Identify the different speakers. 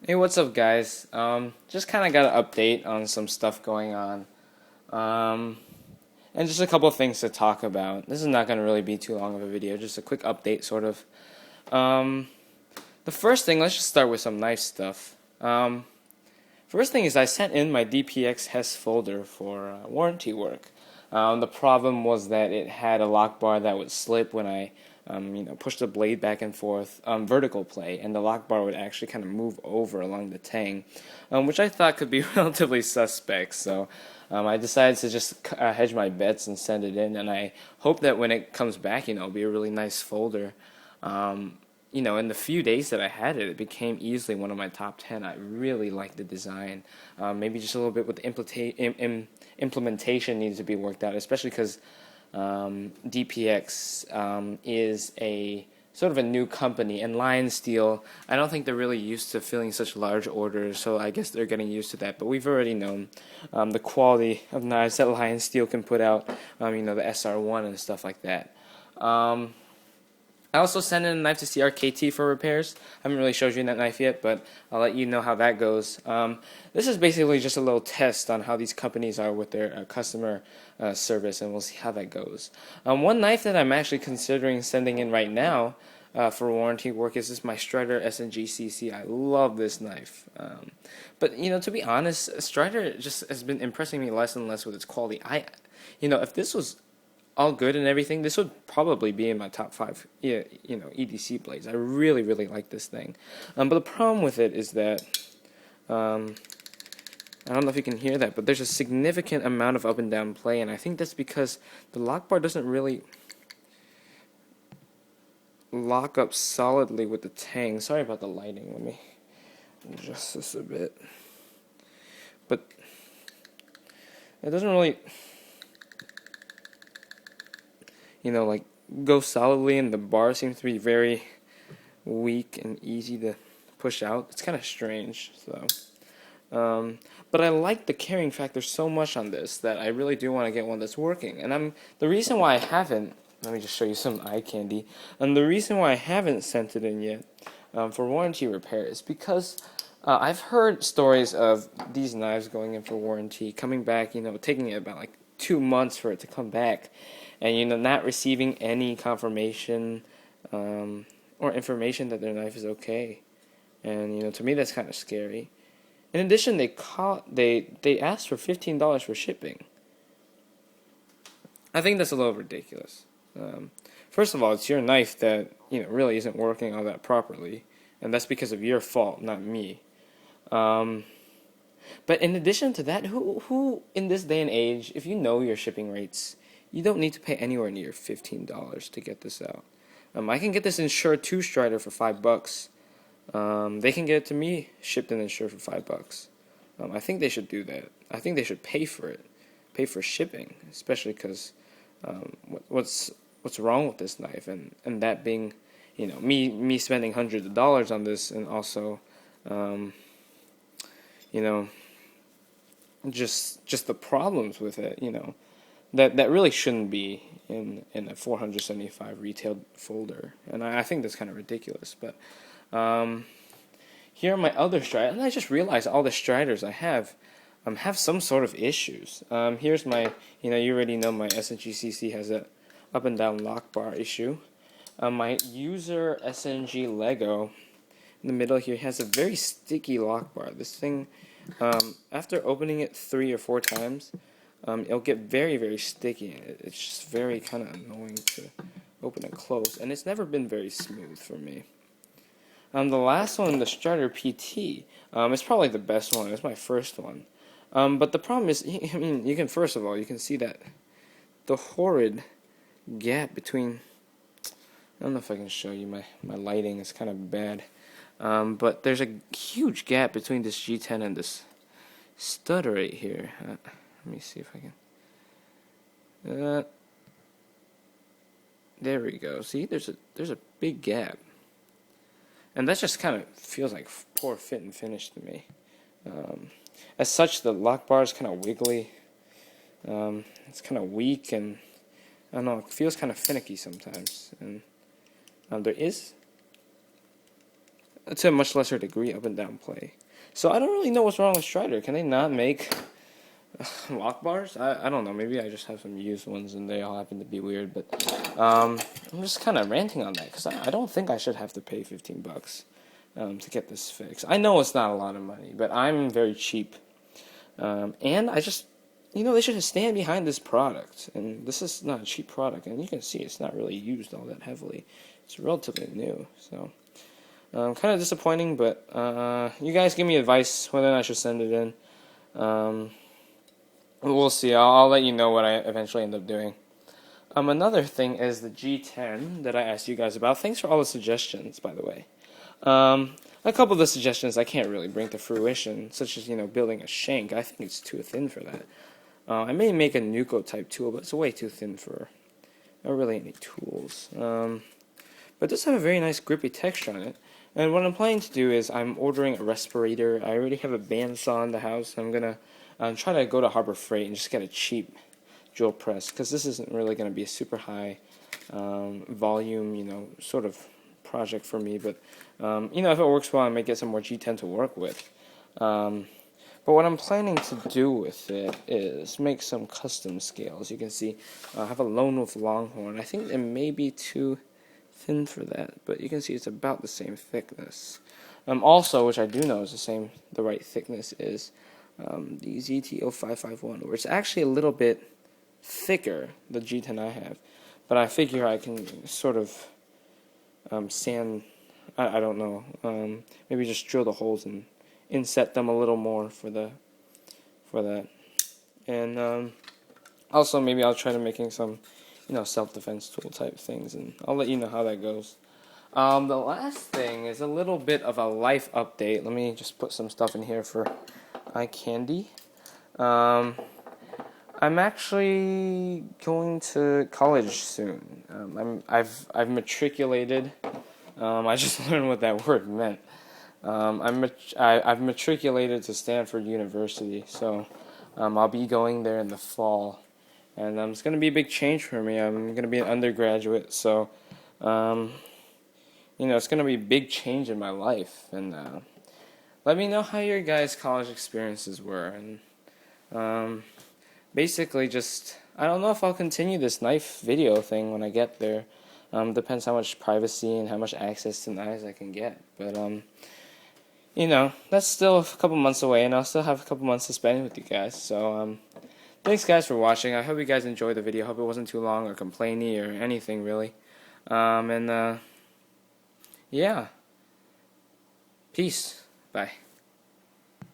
Speaker 1: Hey, what's up, guys? Just kind of got an update on some stuff going on, um, and just a couple of things to talk about. This is not going to really be too long of a video, just a quick update, sort of. Um, the first thing, let's just start with some nice stuff. First thing is I sent in my DPX HES folder for warranty work. The problem was that it had a lock bar that would slip when I push the blade back and forth vertical play, and the lock bar would actually kind of move over along the tang, which I thought could be relatively suspect. So I decided to just hedge my bets and send it in, and I hope that when it comes back, it'll be a really nice folder. In the few days that I had it, it became easily one of my top 10. I really like the design. Maybe just a little bit with the implementation needs to be worked out, especially because DPX is a sort of a new company, and Lion Steel, I don't think they're really used to filling such large orders, so I guess they're getting used to that. But we've already known the quality of knives that Lion Steel can put out, the SR1 and stuff like that. I also sent in a knife to CRKT for repairs. I haven't really showed you that knife yet, but I'll let you know how that goes. This is basically just a little test on how these companies are with their customer service, and we'll see how that goes. One knife that I'm actually considering sending in right now for warranty work is my Strider SNG-CC. I love this knife. But to be honest, Strider just has been impressing me less and less with its quality. If this was all good and everything, this would probably be in my top 5 EDC blades. I really, really like this thing. But the problem with it is that I don't know if you can hear that, but there's a significant amount of up and down play, and I think that's because the lock bar doesn't really lock up solidly with the tang. Sorry about the lighting. Let me adjust this a bit. But it doesn't really go solidly, and the bar seems to be very weak and easy to push out. It's kind of strange, so. But I like the carrying factor so much on this that I really do want to get one that's working. And the reason why I haven't, let me just show you some eye candy. And the reason why I haven't sent it in yet for warranty repair is because I've heard stories of these knives going in for warranty, coming back, taking it about like 2 months for it to come back, and not receiving any confirmation or information that their knife is okay. And to me that's kind of scary. In addition, they asked for $15 for shipping. I think that's a little ridiculous. First of all, it's your knife that really isn't working all that properly, and that's because of your fault, not me. But in addition to that, who in this day and age, if you know your shipping rates, you don't need to pay anywhere near $15 to get this out. I can get this insured to Strider for $5. They can get it to me shipped and insured for $5. I think they should do that. I think they should pay for it, pay for shipping, especially because what's wrong with this knife, and that being, me spending hundreds of dollars on this, and also, just the problems with it, that really shouldn't be in a 475 retail folder, and I think that's kind of ridiculous. But here are my other Striders, and I just realized all the Striders I have some sort of issues. Here's my, you already know my SNG-CC has a up and down lock bar issue. My user SNG Lego in the middle here has a very sticky lock bar. This thing, after opening it 3 or 4 times, it'll get very, very sticky. It's just very kind of annoying to open and close, and it's never been very smooth for me. The last one, the Strider PT, it's probably the best one. It's my first one. But the problem is, you can, first of all, you can see that the horrid gap between, I don't know if I can show you, my lighting is kind of bad, but there's a huge gap between this G10 and this stud right here. Let me see if I can, there we go. See, there's a big gap. And that just kind of feels like poor fit and finish to me. As such, the lock bar is kind of wiggly. It's kind of weak, and I don't know, it feels kind of finicky sometimes. And there is to a much lesser degree, up and down play. So I don't really know what's wrong with Strider. Can they not make lock bars? I don't know. Maybe I just have some used ones and they all happen to be weird. But I'm just kind of ranting on that because I don't think I should have to pay $15 to get this fixed. I know it's not a lot of money, but I'm very cheap. And I just, they should stand behind this product. And this is not a cheap product. And you can see it's not really used all that heavily. It's relatively new. So kind of disappointing, but you guys give me advice whether or not I should send it in. We'll see. I'll let you know what I eventually end up doing. Another thing is the G10 that I asked you guys about. Thanks for all the suggestions, by the way. A couple of the suggestions I can't really bring to fruition, such as, building a shank. I think it's too thin for that. I may make a Nuco type tool, but it's way too thin for not really any tools. But it does have a very nice grippy texture on it. And what I'm planning to do is I'm ordering a respirator. I already have a bandsaw in the house. I'm going to try to go to Harbor Freight and just get a cheap drill press, because this isn't really going to be a super high volume, sort of project for me. But, if it works well, I might get some more G10 to work with. But what I'm planning to do with it is make some custom scales. You can see I have a Lone Wolf Longhorn. I think it may be too thin for that, but you can see it's about the same thickness. Also, which I do know is the right thickness, is the ZT0551, where it's actually a little bit thicker, the G10 I have. But I figure I can sort of sand, I don't know, maybe just drill the holes and inset them a little more for that. And also maybe I'll try to making some self-defense tool type things, and I'll let you know how that goes. The last thing is a little bit of a life update. Let me just put some stuff in here for eye candy. I'm actually going to college soon. I've matriculated. I just learned what that word meant. I've matriculated to Stanford University, so I'll be going there in the fall. And it's going to be a big change for me. I'm going to be an undergraduate, so, it's going to be a big change in my life. And let me know how your guys' college experiences were. And basically just, I don't know if I'll continue this knife video thing when I get there. Depends how much privacy and how much access to knives I can get. But, that's still a couple months away, and I'll still have a couple months to spend with you guys. So, thanks guys for watching. I hope you guys enjoyed the video. I hope it wasn't too long or complainy or anything really. Yeah. Peace. Bye.